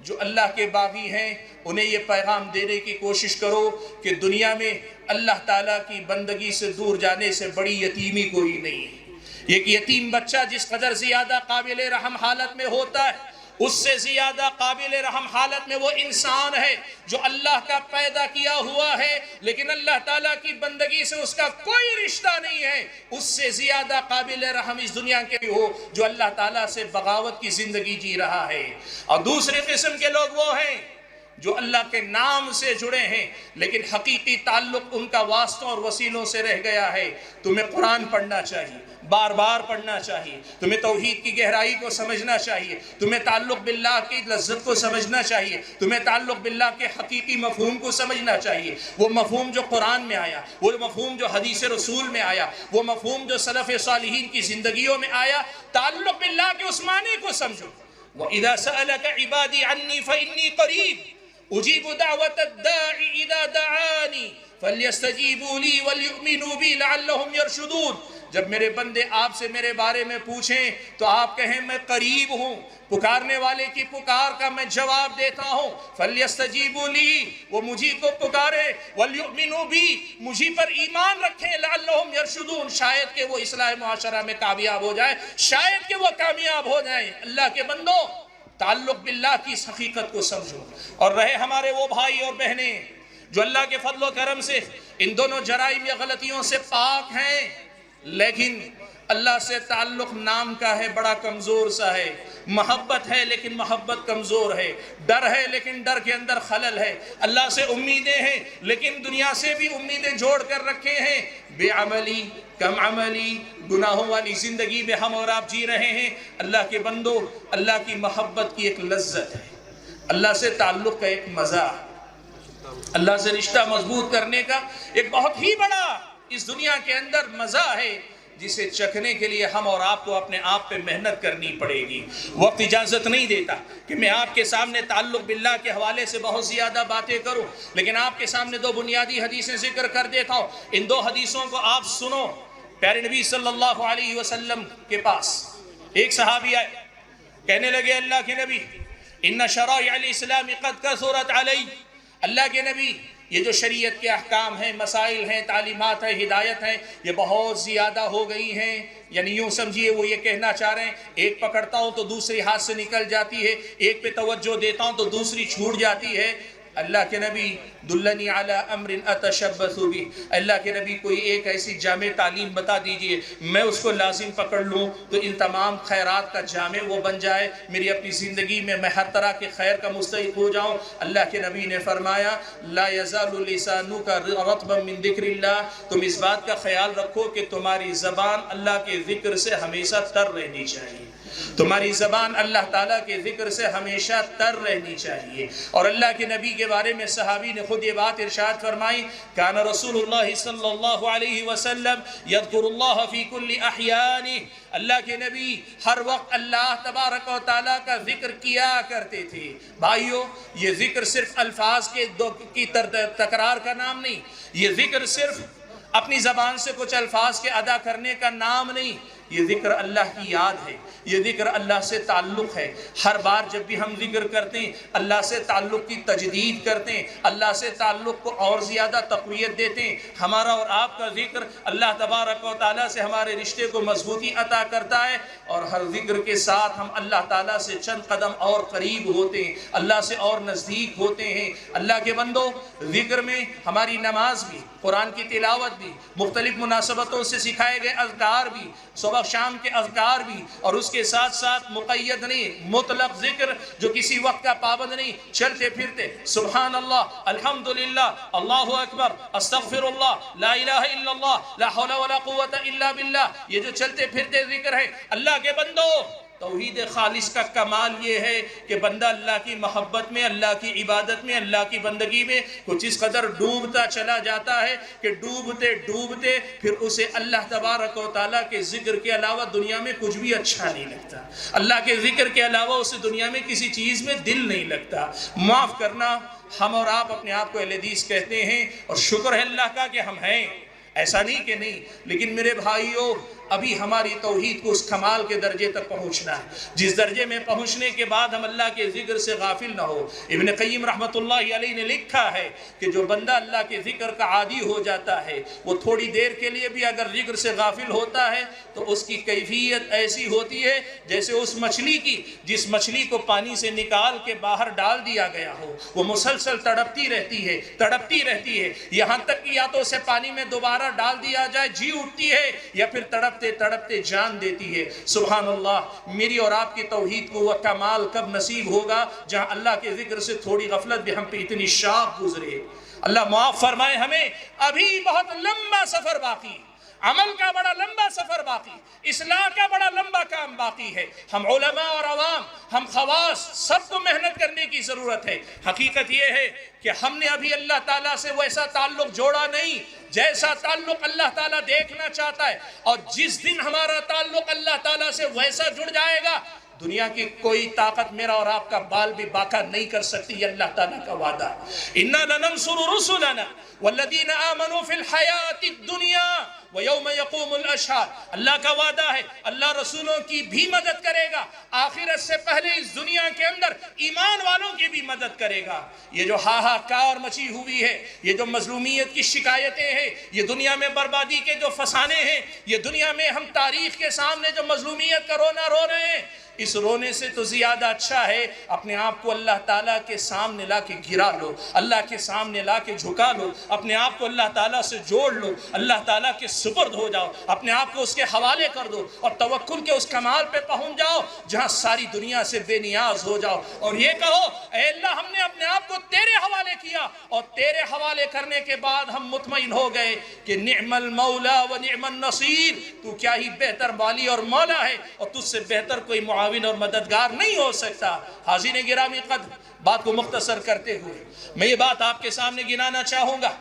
جو اللہ کے باغی ہیں انہیں یہ پیغام دینے کی کوشش کرو کہ دنیا میں اللہ تعالیٰ کی بندگی سے دور جانے سے بڑی یتیمی کوئی نہیں ہے۔ ایک یتیم بچہ جس قدر زیادہ قابل رحم حالت میں ہوتا ہے اس سے زیادہ قابل رحم حالت میں وہ انسان ہے جو اللہ کا پیدا کیا ہوا ہے لیکن اللہ تعالیٰ کی بندگی سے اس کا کوئی رشتہ نہیں ہے۔ اس سے زیادہ قابل رحم اس دنیا کے ہو جو اللہ تعالیٰ سے بغاوت کی زندگی جی رہا ہے۔ اور دوسرے قسم کے لوگ وہ ہیں جو اللہ کے نام سے جڑے ہیں لیکن حقیقی تعلق ان کا واسطوں اور وسیلوں سے رہ گیا ہے۔ تمہیں قرآن پڑھنا چاہیے، بار بار پڑھنا چاہیے، تمہیں توحید کی گہرائی کو سمجھنا چاہیے، تمہیں تعلق باللہ کی لذت کو سمجھنا چاہیے، تمہیں تعلق باللہ کے حقیقی مفہوم کو سمجھنا چاہیے، وہ مفہوم جو قرآن میں آیا، وہ مفہوم جو حدیث رسول میں آیا، وہ مفہوم جو سلف صالحین کی زندگیوں میں آیا۔ تعلق باللہ کے اس معنی کو سمجھو۔ وَإِذَا سَأَلَكَ عِبَادِي عَنِّي فَإِنِّي قَرِيبٌ أُجِيبُ دَعْوَةَ الدَّاعِ إِذَا دَعَانِي فَلْيَسْتَجِيبُوا لِي وَلْيُؤْمِنُوا بِي لَعَلَّهُمْ يَرْشُدُونَ۔ جب میرے بندے آپ سے میرے بارے میں پوچھیں تو آپ کہیں میں قریب ہوں، پکارنے والے کی پکار کا میں جواب دیتا ہوں۔ فَلْيَسْتَجِيبُوا لِي، وہ مجھے کو پکارے، وَلْيُؤْمِنُوا بِي، مجھے پر ایمان رکھیں، لَعَلَّهُمْ يَرْشُدُونَ، شاید کہ وہ اصلاح معاشرہ میں کامیاب ہو جائے، شاید کہ وہ کامیاب ہو جائیں۔ اللہ کے بندوں تعلق باللہ کی اس حقیقت کو سمجھو۔ اور رہے ہمارے وہ بھائی اور بہنیں جو اللہ کے فضل و کرم سے ان دونوں جرائم یا غلطیوں سے پاک ہیں لیکن اللہ سے تعلق نام کا ہے بڑا کمزور سا ہے، محبت ہے لیکن محبت کمزور ہے، ڈر ہے لیکن ڈر کے اندر خلل ہے، اللہ سے امیدیں ہیں لیکن دنیا سے بھی امیدیں جوڑ کر رکھے ہیں، بے عملی، کم عملی، گناہوں والی زندگی میں ہم اور آپ جی رہے ہیں۔ اللہ کے بندو، اللہ کی محبت کی ایک لذت ہے، اللہ سے تعلق کا ایک مزہ، اللہ سے رشتہ مضبوط کرنے کا ایک بہت ہی بڑا اس دنیا کے اندر مزہ ہے، جسے چکھنے کے لیے ہم اور آپ کو اپنے آپ پہ محنت کرنی پڑے گی۔ وقت اجازت نہیں دیتا کہ میں آپ کے سامنے تعلق باللہ کے حوالے سے بہت زیادہ باتیں کروں، لیکن آپ کے سامنے دو بنیادی حدیثیں ذکر کر دیتا ہوں۔ ان دو حدیثوں کو آپ سنو۔ پیارے نبی صلی اللہ علیہ وسلم کے پاس ایک صحابی آئے، کہنے لگے اللہ کے نبی ان شرائع الاسلام قد کثرت علی، اللہ کے نبی یہ جو شریعت کے احکام ہیں، مسائل ہیں، تعلیمات ہیں، ہدایت ہیں، یہ بہت زیادہ ہو گئی ہیں۔ یعنی یوں سمجھیے وہ یہ کہنا چاہ رہے ہیں ایک پکڑتا ہوں تو دوسری ہاتھ سے نکل جاتی ہے، ایک پہ توجہ دیتا ہوں تو دوسری چھوٹ جاتی ہے۔ اللہ کے نبی دلنی علی امر اتشبث بہ، اللہ کے نبی کوئی ایک ایسی جامع تعلیم بتا دیجئے میں اس کو لازم پکڑ لوں تو ان تمام خیرات کا جامع وہ بن جائے، میری اپنی زندگی میں میں ہر طرح کے خیر کا مستحق ہو جاؤں۔ اللہ کے نبی نے فرمایا لا یزال لسانک رطبا من ذکر اللہ، تم اس بات کا خیال رکھو کہ تمہاری زبان اللہ کے ذکر سے ہمیشہ تر رہنی چاہیے، تمہاری زبان اللہ تعالیٰ کے ذکر سے ہمیشہ تر رہنی چاہیے۔ اور اللہ کے نبی کے بارے میں صحابی نے خود یہ بات ارشاد فرمائی، کان رسول اللہ صلی اللہ علیہ وسلم یذکر اللہ فی کل احیانہ، اللہ کے نبی ہر وقت اللہ تبارک و تعالیٰ کا ذکر کیا کرتے تھے۔ بھائیو، یہ ذکر صرف الفاظ کی تکرار کا نام نہیں، یہ ذکر صرف اپنی زبان سے کچھ الفاظ کے ادا کرنے کا نام نہیں، یہ ذکر اللہ کی یاد ہے، یہ ذکر اللہ سے تعلق ہے۔ ہر بار جب بھی ہم ذکر کرتے ہیں اللہ سے تعلق کی تجدید کرتے ہیں، اللہ سے تعلق کو اور زیادہ تقویت دیتے ہیں۔ ہمارا اور آپ کا ذکر اللہ تبارک و تعالیٰ سے ہمارے رشتے کو مضبوطی عطا کرتا ہے، اور ہر ذکر کے ساتھ ہم اللہ تعالیٰ سے چند قدم اور قریب ہوتے ہیں، اللہ سے اور نزدیک ہوتے ہیں۔ اللہ کے بندو، ذکر میں ہماری نماز بھی، قرآن کی تلاوت بھی، مختلف مناسبتوں سے سکھائے گئے اذکار بھی، صبح شام کے اذکار بھی، اور اس کے ساتھ ساتھ مقید نہیں مطلق ذکر جو کسی وقت کا پابند نہیں، چلتے پھرتے سبحان اللہ، الحمدللہ، اللہ اکبر، استغفر اللہ، لا الہ الا اللہ، لا حول ولا قوت الا باللہ، یہ جو چلتے پھرتے ذکر ہے۔ اللہ کے بندو، توحید خالص کا کمال یہ ہے کہ بندہ اللہ کی محبت میں، اللہ کی عبادت میں، اللہ کی بندگی میں کچھ اس قدر ڈوبتا چلا جاتا ہے کہ ڈوبتے ڈوبتے پھر اسے اللہ تبارک و تعالیٰ کے ذکر کے علاوہ دنیا میں کچھ بھی اچھا نہیں لگتا، اللہ کے ذکر کے علاوہ اسے دنیا میں کسی چیز میں دل نہیں لگتا۔ معاف کرنا، ہم اور آپ اپنے آپ کو اہل حدیث کہتے ہیں، اور شکر ہے اللہ کا کہ ہم ہیں، ایسا نہیں کہ نہیں، لیکن میرے بھائیوں ابھی ہماری توحید کو اس کمال کے درجے تک پہنچنا ہے جس درجے میں پہنچنے کے بعد ہم اللہ کے ذکر سے غافل نہ ہو۔ ابن قیم رحمۃ اللہ علیہ نے لکھا ہے کہ جو بندہ اللہ کے ذکر کا عادی ہو جاتا ہے وہ تھوڑی دیر کے لیے بھی اگر ذکر سے غافل ہوتا ہے تو اس کی کیفیت ایسی ہوتی ہے جیسے اس مچھلی کی جس مچھلی کو پانی سے نکال کے باہر ڈال دیا گیا ہو، وہ مسلسل تڑپتی رہتی ہے یہاں تک کہ یا تو اسے پانی میں دوبارہ ڈال دیا جائے جی اٹھتی ہے، یا پھر تڑپتے جان دیتی ہے۔ سبحان اللہ، میری اور آپ کی توحید کو وہ کمال کب نصیب ہوگا جہاں اللہ کے ذکر سے تھوڑی غفلت بھی ہم پہ اتنی شاپ گزرے۔ اللہ معاف فرمائے ہمیں، ابھی بہت لمبا سفر باقی، عمل کا بڑا لمبا سفر باقی، اصلاح کا بڑا لمبا کام باقی ہے۔ ہم علماء اور عوام، ہم خواص، سب کو محنت کرنے کی ضرورت ہے۔ حقیقت یہ ہے کہ ہم نے ابھی اللہ تعالیٰ سے ویسا تعلق جوڑا نہیں جیسا تعلق اللہ تعالیٰ دیکھنا چاہتا ہے، اور جس دن ہمارا تعلق اللہ تعالیٰ سے ویسا جڑ جائے گا دنیا کی کوئی طاقت میرا اور آپ کا بال بھی باقا نہیں کر سکتی، یہ اللہ تعالیٰ کا وعدہ ہے۔ اِنَّا لَنَنْصُرُ رُسُلَنَا وَالَّذِينَ آمَنُوا فِي الْحَيَاةِ الدُّنْيَا وَيَوْمَ يَقُومُ الْأَشْهَادُ، اللہ کا وعدہ ہے اللہ رسولوں کی بھی مدد کرے گا، آخرت سے پہلے اس دنیا کے اندر ایمان والوں کی بھی مدد کرے گا۔ یہ جو ہاہاکار مچی ہوئی ہے، یہ جو مظلومیت کی شکایتیں ہیں، یہ دنیا میں بربادی کے جو فسانے ہیں، یہ دنیا میں ہم تاریخ کے سامنے جو مظلومیت کا رونا رو رہے ہیں، اس رونے سے تو زیادہ اچھا ہے اپنے آپ کو اللہ تعالیٰ کے سامنے لا کے گرا لو، اللہ کے سامنے لا کے جھکا لو، اپنے آپ کو اللہ تعالیٰ سے جوڑ لو، اللہ تعالیٰ کے سپرد ہو جاؤ، اپنے آپ کو اس کے حوالے کر دو اور توکل کے اس کمال پہ پہنچ جاؤ جہاں ساری دنیا سے بے نیاز ہو جاؤ اور یہ کہو اے اللہ ہم نے اپنے آپ کو تیرے حوالے کیا اور تیرے حوالے کرنے کے بعد ہم مطمئن ہو گئے کہ نعم المولا و نعم النصیر، تو کیا ہی بہتر والی اور مولا ہے اور تجھ سے بہتر کوئی معاون اور مددگار نہیں ہو سکتا۔ حاضرین گرامی قدر، بات کو مختصر کرتے ہوئے میں یہ بات آپ کے سامنے گنانا چاہوں گا،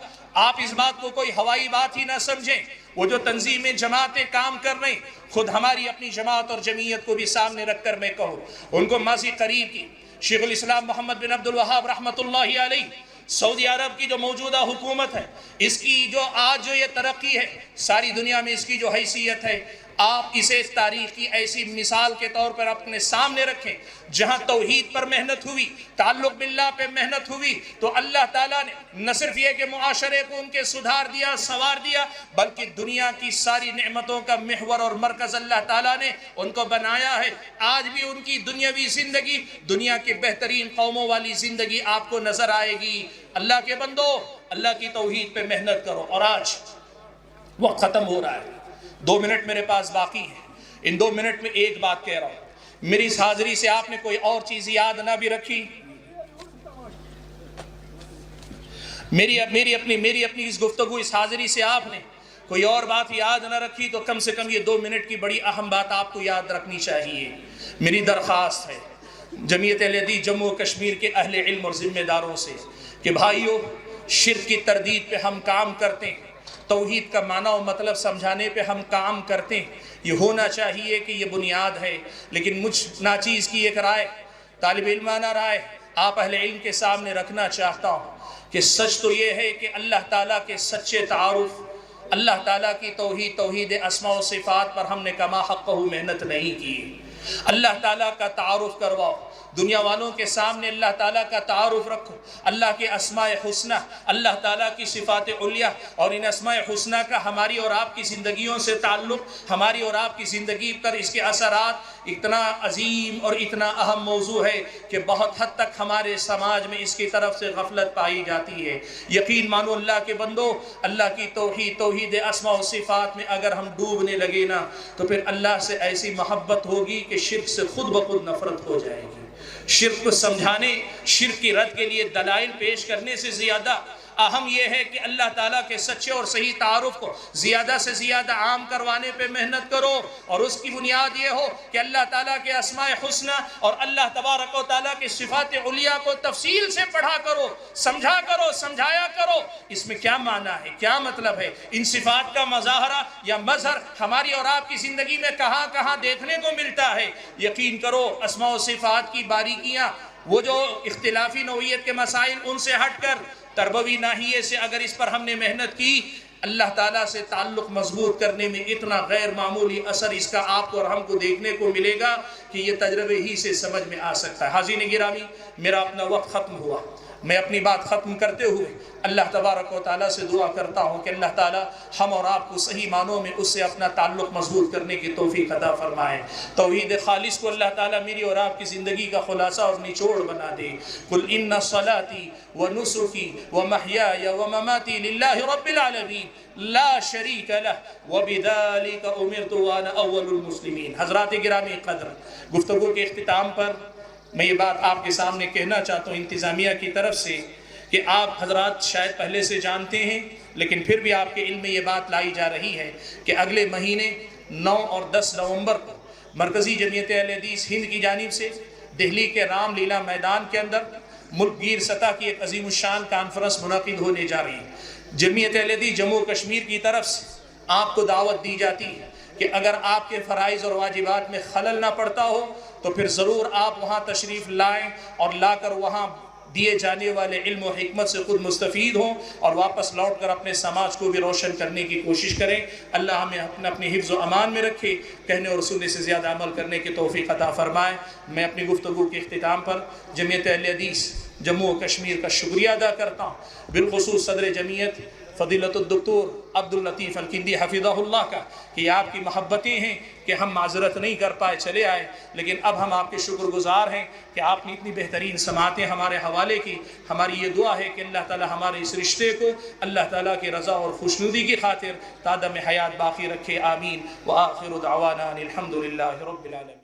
آپ اس بات کو کوئی ہوائی بات ہی نہ سمجھیں۔ وہ جو تنظیمیں جماعتیں کام کر رہے ہیں، خود ہماری اپنی جماعت اور جمعیت کو بھی سامنے رکھ کر میں کہوں، ان کو ماضی قریب کی شیخ الاسلام محمد بن عبد الوہاب رحمۃ اللہ علیہ، سعودی عرب کی جو موجودہ حکومت ہے، اس کی جو آج جو یہ ترقی ہے، ساری دنیا میں اس کی جو حیثیت ہے، آپ اسے تاریخ کی ایسی مثال کے طور پر اپنے سامنے رکھیں جہاں توحید پر محنت ہوئی، تعلق باللہ پہ محنت ہوئی تو اللہ تعالیٰ نے نہ صرف یہ کہ معاشرے کو ان کے سدھار دیا، سنوار دیا، بلکہ دنیا کی ساری نعمتوں کا محور اور مرکز اللہ تعالیٰ نے ان کو بنایا ہے۔ آج بھی ان کی دنیاوی زندگی دنیا کے بہترین قوموں والی زندگی آپ کو نظر آئے گی۔ اللہ کے بندو، اللہ کی توحید پہ محنت کرو۔ اور آج وقت ختم ہو رہا ہے، 2 منٹ میرے پاس باقی ہیں، ان 2 منٹ میں ایک بات کہہ رہا ہوں، میری اس حاضری سے آپ نے کوئی اور چیز یاد نہ بھی رکھی، میری اپنی اس گفتگو اس حاضری سے آپ نے کوئی اور بات یاد نہ رکھی تو کم سے کم یہ 2 منٹ کی بڑی اہم بات آپ کو یاد رکھنی چاہیے۔ میری درخواست ہے جمعیت اہل حدیث جموں و کشمیر کے اہل علم اور ذمہ داروں سے کہ بھائیو، شرک کی تردید پہ ہم کام کرتے ہیں، توحید کا معنی و مطلب سمجھانے پہ ہم کام کرتے ہیں، یہ ہونا چاہیے کہ یہ بنیاد ہے۔ لیکن مجھ ناچیز کی ایک رائے، طالب علمانہ رائے آپ اہل علم کے سامنے رکھنا چاہتا ہوں کہ سچ تو یہ ہے کہ اللہ تعالیٰ کے سچے تعارف، اللہ تعالیٰ کی توحید اسماء و صفات پر ہم نے کما حقہ محنت نہیں کی۔ اللہ تعالیٰ کا تعارف کرواؤ، دنیا والوں کے سامنے اللہ تعالیٰ کا تعارف رکھو، اللہ کے اسماء حسنہ، اللہ تعالیٰ کی صفات علیہ، اور ان اسماء حسنہ کا ہماری اور آپ کی زندگیوں سے تعلق، ہماری اور آپ کی زندگی پر اس کے اثرات اتنا عظیم اور اتنا اہم موضوع ہے کہ بہت حد تک ہمارے سماج میں اس کی طرف سے غفلت پائی جاتی ہے۔ یقین مانو اللہ کے بندو، اللہ کی توحید اسماء و صفات میں اگر ہم ڈوبنے لگے نا تو پھر اللہ سے ایسی محبت ہوگی کہ شرک سے خود بخود نفرت ہو جائے گی۔ شرک کو سمجھانے، شرک کی رد کے لیے دلائل پیش کرنے سے زیادہ اہم یہ ہے کہ اللہ تعالیٰ کے سچے اور صحیح تعارف کو زیادہ سے زیادہ عام کروانے پہ محنت کرو، اور اس کی بنیاد یہ ہو کہ اللہ تعالیٰ کے اسماء حسنہ اور اللہ تبارک و تعالیٰ کے صفات علیہ کو تفصیل سے پڑھا کرو، سمجھا کرو، سمجھایا کرو۔ اس میں کیا معنی ہے، کیا مطلب ہے، ان صفات کا مظاہرہ یا مظہر ہماری اور آپ کی زندگی میں کہاں کہاں دیکھنے کو ملتا ہے۔ یقین کرو اسماء و صفات کی باریکیاں، وہ جو اختلافی نوعیت کے مسائل، ان سے ہٹ کر تربوی ناحیے سے اگر اس پر ہم نے محنت کی، اللہ تعالیٰ سے تعلق مضبوط کرنے میں اتنا غیر معمولی اثر اس کا آپ کو اور ہم کو دیکھنے کو ملے گا کہ یہ تجربے ہی سے سمجھ میں آ سکتا ہے۔ حاضرین گرامی، میرا اپنا وقت ختم ہوا، میں اپنی بات ختم کرتے ہوئے اللہ تبارک و تعالیٰ سے دعا کرتا ہوں کہ اللہ تعالیٰ ہم اور آپ کو صحیح معنوں میں اس سے اپنا تعلق مضبوط کرنے کی توفیق عطا فرمائے۔ توحید خالص کو اللہ تعالیٰ میری اور آپ کی زندگی کا خلاصہ اور نچوڑ بنا دے۔ قل ان صلاتی ونسکی ومحیای ومماتی للہ رب العالمین لا شریک لہ وبذالک امرت وانا اول المسلمین۔ حضرات گرامی قدر، گفتگو کے اختتام پر میں یہ بات آپ کے سامنے کہنا چاہتا ہوں انتظامیہ کی طرف سے کہ آپ حضرات شاید پہلے سے جانتے ہیں لیکن پھر بھی آپ کے علم میں یہ بات لائی جا رہی ہے کہ اگلے مہینے 9 اور 10 نومبر کو مرکزی جمعیت اہل حدیث ہند کی جانب سے دہلی کے رام لیلا میدان کے اندر ملک گیر سطح کی ایک عظیم الشان کانفرنس منعقد ہونے جا رہی ہے۔ جمعیت اہل حدیث جموں و کشمیر کی طرف سے آپ کو دعوت دی جاتی ہے کہ اگر آپ کے فرائض اور واجبات میں خلل نہ پڑتا ہو تو پھر ضرور آپ وہاں تشریف لائیں اور لا کر وہاں دیے جانے والے علم و حکمت سے خود مستفید ہوں اور واپس لوٹ کر اپنے سماج کو بھی روشن کرنے کی کوشش کریں۔ اللہ ہمیں اپنی حفظ و امان میں رکھے، کہنے اور سننے سے زیادہ عمل کرنے کی توفیق عطا فرمائے۔ میں اپنی گفتگو کے اختتام پر جمعیت اہل حدیث جموں و کشمیر کا شکریہ ادا کرتا ہوں، بالخصوص صدر جمعیت فضیلت الدکتور عبداللطیف الکندی حفظہ اللہ کا کہ آپ کی محبتیں ہیں کہ ہم معذرت نہیں کر پائے چلے آئے، لیکن اب ہم آپ کے شکر گزار ہیں کہ آپ نے اتنی بہترین سماعتیں ہمارے حوالے کی۔ ہماری یہ دعا ہے کہ اللہ تعالی ہمارے اس رشتے کو اللہ تعالیٰ کی رضا اور خوشنودی کی خاطر تا دم حیات باقی رکھے، آمین۔ وآخر دعوانا الحمدللہ رب العالمین۔